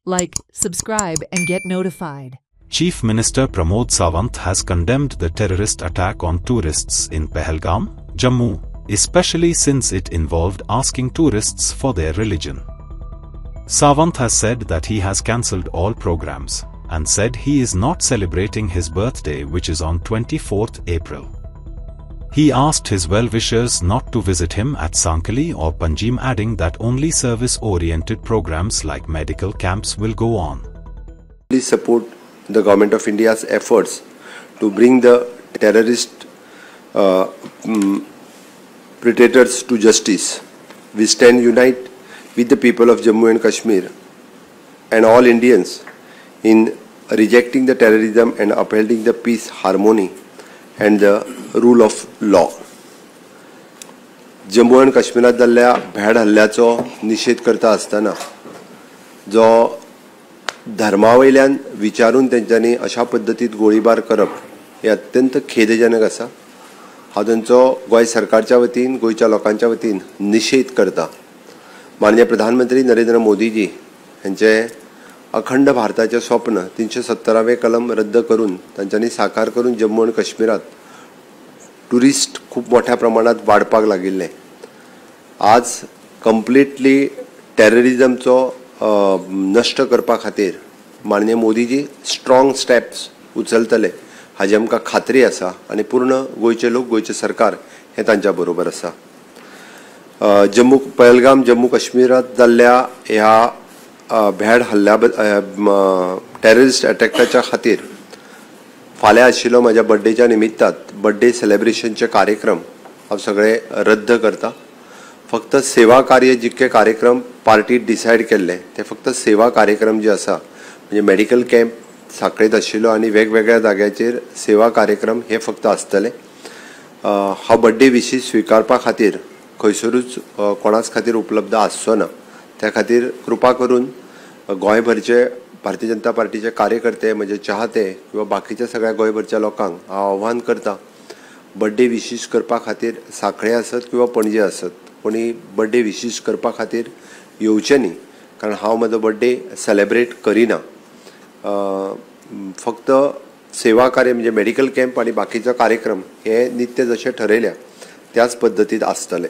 Like, subscribe and get notified. Chief Minister Pramod Sawant has condemned the terrorist attack on tourists in Pahalgam, Jammu, especially since it involved asking tourists for their religion. Sawant has said that he has cancelled all programs, and said he is not celebrating his birthday, which is on 24th April. He asked his well-wishers not to visit him at Sankali or Panjim, adding that only service-oriented programs like medical camps will go on. Please support the Government of India's efforts to bring the terrorist predators to justice. We stand united with the people of Jammu and Kashmir and all Indians in rejecting the terrorism and upholding the peace, harmony and the rule of law. Jammu आणि काश्मीरात जाल्ल्या भ्याड हल्ल्याचो निषेध करता आसतना जो धर्मावयल्यान विचारून तेंच्यांनी अशा पद्धतीत गोळीबार करप हे अत्यंत खेदजनक आसा. हांव तांचो गोंय सरकारच्या वतीन गोंयच्या लोकांच्या वतीन निषेध करता. माननीय प्रधानमंत्री नरेंद्र मोदीजी यांचे अखंड भारताचे स्वप्न 317वें कलम रद्द करून तांच्यांनी साकार करून जम्मू आणि काश्मीरात टुरिस्ट खूप मोठ्या प्रमाणात वाडपाक लागिल्ले. आज कंप्लीटली टेररिजमचो नष्ट करपा खातीर माननीय मोदीजी स्ट्रॉंग स्टेप्स उचलतले हाजी आमकां खात्री आसा आनी पूर्ण गोंयचे लोक गोंयचे सरकार हे तांच्या बरोबर आसा. पहलगाम जम्मू काश्मीरात जाल्ल्या ह्या भ्याड हल्ल्या टेररिस्ट अटॅकाच्या खातीर फाल्यां आशिल्लो म्हज्या बर्थडेच्या निमित्तात बर्थडे सेलिब्रेशनचे कार्यक्रम हांव सगळे रद्द करता. फक्त सेवा कार्य जितके कार्यक्रम पार्टी डिसायड केल्ले ते फक्त सेवा कार्यक्रम जे आसा म्हणजे मेडिकल कॅम्प साखळेत आशिल्लो आनी वेगवेगळ्या जाग्याचेर सेवा कार्यक्रम हे फक्त आसतले. हा बर्थडे विशीस स्वीकारपा खातीर खंयसरूच कोणाच खातीर उपलब्ध आसचो ना. त्या खातीर कृपा करून गोंयभरचे भारतीय जनता पार्टीचे कार्यकर्ते म्हणजे चाहते किंवा बाकीच्या सगळ्या गोंयभरच्या लोकांक हांव आव्हान करता बर्थडे विशीश करपा खातीर साखळे आसत किंवा पणजे आसत कोणी बर्थडे विशीश करपा खातीर येवचे न्ही, कारण हांव म्हजो बर्थडे सेलिब्रेट करिना. फक्त सेवा कार्य म्हणजे मेडिकल कॅम्प आणि बाकीचे कार्यक्रम हे नित्य जशे ठरयल्या त्याच पद्दतीत आसतले.